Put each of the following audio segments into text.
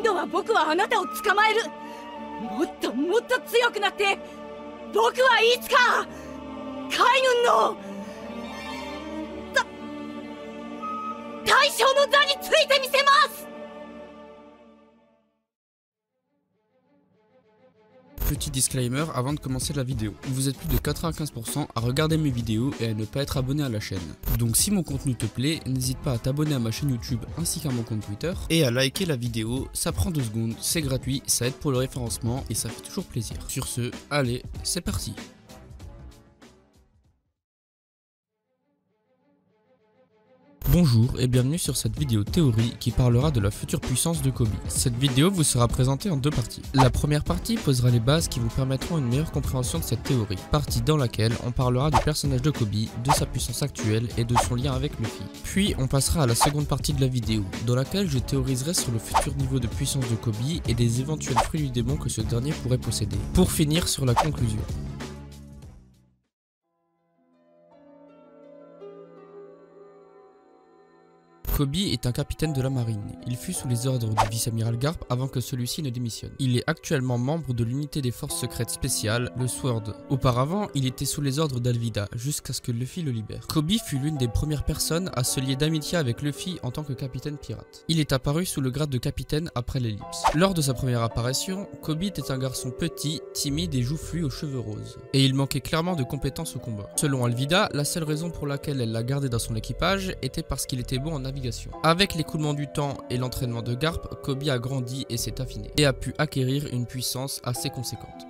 度は僕はあなたを捕まえる。もっともっと強くなって、僕はいつか海軍の大将の座についてみせます。 Petit disclaimer avant de commencer la vidéo, vous êtes plus de 95% à regarder mes vidéos et à ne pas être abonné à la chaîne. Donc si mon contenu te plaît, n'hésite pas à t'abonner à ma chaîne YouTube ainsi qu'à mon compte Twitter et à liker la vidéo, ça prend 2 secondes, c'est gratuit, ça aide pour le référencement et ça fait toujours plaisir. Sur ce, allez, c'est parti. Bonjour et bienvenue sur cette vidéo théorie qui parlera de la future puissance de Kobe. Cette vidéo vous sera présentée en 2 parties. La première partie posera les bases qui vous permettront une meilleure compréhension de cette théorie, partie dans laquelle on parlera du personnage de Kobe, de sa puissance actuelle et de son lien avec Luffy. Puis on passera à la seconde partie de la vidéo, dans laquelle je théoriserai sur le futur niveau de puissance de Kobe et des éventuels fruits du démon que ce dernier pourrait posséder, pour finir sur la conclusion. Kobe est un capitaine de la marine. Il fut sous les ordres du vice-amiral Garp avant que celui-ci ne démissionne. Il est actuellement membre de l'unité des forces secrètes spéciales, le SWORD. Auparavant, il était sous les ordres d'Alvida, jusqu'à ce que Luffy le libère. Kobe fut l'une des premières personnes à se lier d'amitié avec Luffy en tant que capitaine pirate. Il est apparu sous le grade de capitaine après l'ellipse. Lors de sa première apparition, Kobe était un garçon petit, timide et joufflu aux cheveux roses. Et il manquait clairement de compétences au combat. Selon Alvida, la seule raison pour laquelle elle l'a gardé dans son équipage était parce qu'il était bon en navigation. Avec l'écoulement du temps et l'entraînement de Garp, Kobe a grandi et s'est affiné, et a pu acquérir une puissance assez conséquente.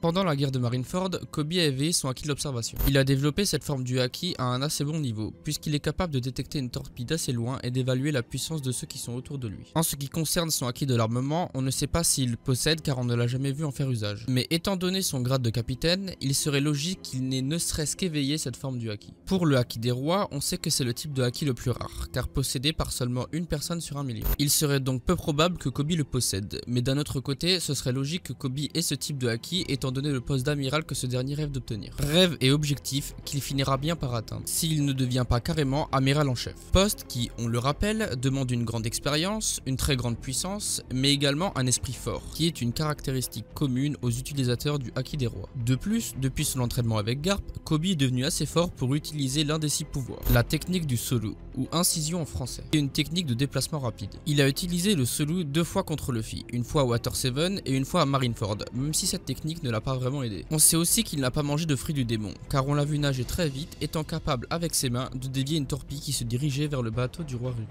Pendant la guerre de Marineford, Kobe a éveillé son haki de l'observation. Il a développé cette forme du haki à un assez bon niveau, puisqu'il est capable de détecter une torpille d'assez loin et d'évaluer la puissance de ceux qui sont autour de lui. En ce qui concerne son haki de l'armement, on ne sait pas s'il le possède car on ne l'a jamais vu en faire usage. Mais étant donné son grade de capitaine, il serait logique qu'il n'ait ne serait-ce qu'éveillé cette forme du haki. Pour le haki des rois, on sait que c'est le type de haki le plus rare, car possédé par seulement une personne sur 1 million. Il serait donc peu probable que Kobe le possède, mais d'un autre côté, ce serait logique que Kobe ait ce type de haki étant donné le poste d'amiral que ce dernier rêve d'obtenir. Rêve et objectif qu'il finira bien par atteindre, s'il ne devient pas carrément amiral en chef. Poste qui, on le rappelle, demande une grande expérience, une très grande puissance, mais également un esprit fort, qui est une caractéristique commune aux utilisateurs du haki des rois. De plus, depuis son entraînement avec Garp, Kobe est devenu assez fort pour utiliser l'un des 6 pouvoirs, la technique du solu, ou incision en français, et une technique de déplacement rapide. Il a utilisé le solu 2 fois contre Luffy, une fois à Water 7 et une fois à Marineford, même si cette technique ne l'a pas vraiment aidé. On sait aussi qu'il n'a pas mangé de fruits du démon, car on l'a vu nager très vite, étant capable avec ses mains de dévier une torpille qui se dirigeait vers le bateau du roi Ryū.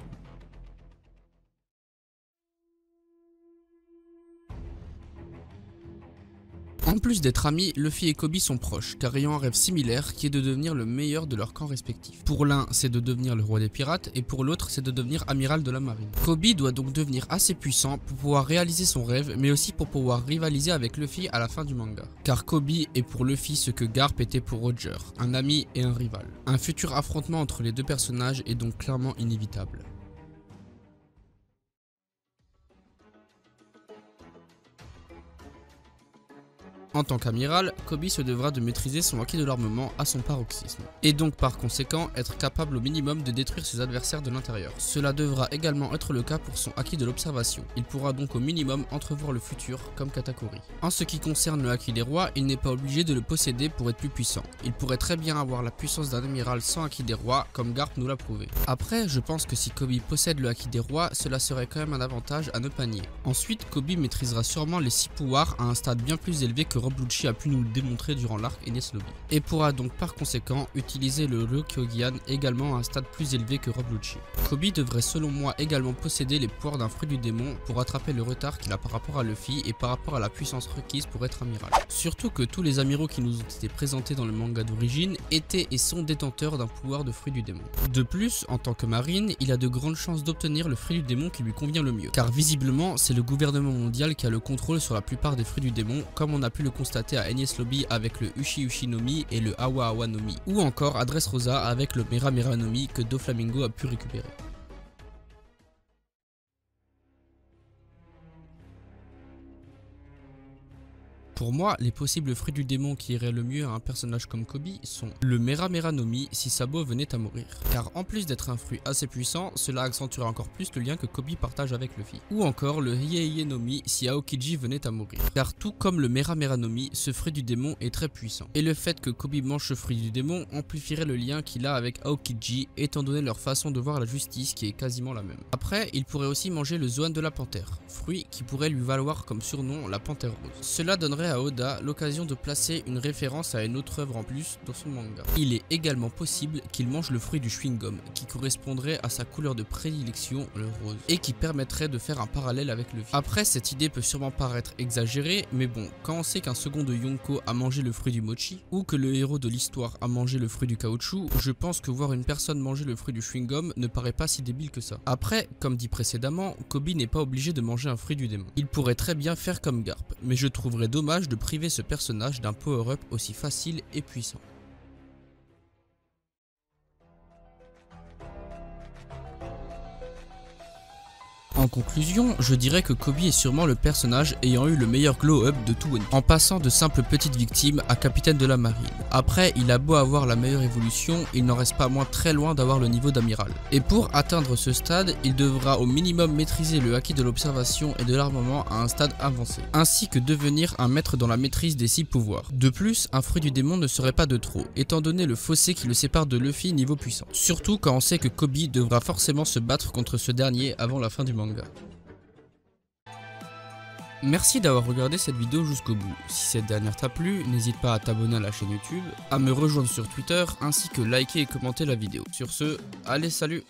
En plus d'être amis, Luffy et Kobe sont proches, car ayant un rêve similaire qui est de devenir le meilleur de leur camp respectif. Pour l'un, c'est de devenir le roi des pirates, et pour l'autre, c'est de devenir amiral de la marine. Kobe doit donc devenir assez puissant pour pouvoir réaliser son rêve, mais aussi pour pouvoir rivaliser avec Luffy à la fin du manga. Car Kobe est pour Luffy ce que Garp était pour Roger, un ami et un rival. Un futur affrontement entre les 2 personnages est donc clairement inévitable. En tant qu'amiral, Kobe se devra de maîtriser son haki de l'armement à son paroxysme, et donc par conséquent être capable au minimum de détruire ses adversaires de l'intérieur. Cela devra également être le cas pour son haki de l'observation, il pourra donc au minimum entrevoir le futur comme Katakuri. En ce qui concerne le haki des rois, il n'est pas obligé de le posséder pour être plus puissant, il pourrait très bien avoir la puissance d'un amiral sans haki des rois comme Garp nous l'a prouvé. Après, je pense que si Kobe possède le haki des rois, cela serait quand même un avantage à ne pas nier. Ensuite, Kobe maîtrisera sûrement les 6 pouvoirs à un stade bien plus élevé que Rob Lucci a pu nous le démontrer durant l'arc Enies Lobby, et pourra donc par conséquent utiliser le Ryokyogian également à un stade plus élevé que Rob Lucci. Kobe devrait selon moi également posséder les pouvoirs d'un fruit du démon pour rattraper le retard qu'il a par rapport à Luffy et par rapport à la puissance requise pour être amiral. Surtout que tous les amiraux qui nous ont été présentés dans le manga d'origine étaient et sont détenteurs d'un pouvoir de fruit du démon. De plus, en tant que marine, il a de grandes chances d'obtenir le fruit du démon qui lui convient le mieux, car visiblement c'est le gouvernement mondial qui a le contrôle sur la plupart des fruits du démon, comme on a pu le constater à Enies Lobby avec le Ushi Ushi no Mi et le Awa Awa no Mi, ou encore à Dressrosa avec le Mera Mera no Mi que Doflamingo a pu récupérer. Pour moi, les possibles fruits du démon qui iraient le mieux à un personnage comme Koby sont le Mera Mera no Mi si Sabo venait à mourir, car en plus d'être un fruit assez puissant, cela accentuerait encore plus le lien que Koby partage avec Luffy. Ou encore le Hie Hie no Mi si Aokiji venait à mourir, car tout comme le Mera Mera no Mi, ce fruit du démon est très puissant. Et le fait que Koby mange ce fruit du démon amplifierait le lien qu'il a avec Aokiji, étant donné leur façon de voir la justice qui est quasiment la même. Après, il pourrait aussi manger le Zoan de la panthère, fruit qui pourrait lui valoir comme surnom la panthère rose. Cela donnerait à Oda l'occasion de placer une référence à une autre œuvre en plus dans son manga. Il est également possible qu'il mange le fruit du chewing-gum, qui correspondrait à sa couleur de prédilection, le rose, et qui permettrait de faire un parallèle avec Luffy. Après, cette idée peut sûrement paraître exagérée, mais bon, quand on sait qu'un second de Yonko a mangé le fruit du mochi, ou que le héros de l'histoire a mangé le fruit du caoutchouc, je pense que voir une personne manger le fruit du chewing-gum ne paraît pas si débile que ça. Après, comme dit précédemment, Koby n'est pas obligé de manger un fruit du démon. Il pourrait très bien faire comme Garp, mais je trouverais dommage de priver ce personnage d'un power-up aussi facile et puissant. En conclusion, je dirais que Koby est sûrement le personnage ayant eu le meilleur glow-up de tout One Piece, en passant de simple petite victime à capitaine de la marine. Après, il a beau avoir la meilleure évolution, il n'en reste pas moins très loin d'avoir le niveau d'amiral. Et pour atteindre ce stade, il devra au minimum maîtriser le haki de l'observation et de l'armement à un stade avancé, ainsi que devenir un maître dans la maîtrise des 6 pouvoirs. De plus, un fruit du démon ne serait pas de trop, étant donné le fossé qui le sépare de Luffy niveau puissance. Surtout quand on sait que Koby devra forcément se battre contre ce dernier avant la fin du manga. Merci d'avoir regardé cette vidéo jusqu'au bout. Si cette dernière t'a plu, n'hésite pas à t'abonner à la chaîne YouTube, à me rejoindre sur Twitter, ainsi que liker et commenter la vidéo. Sur ce, allez salut!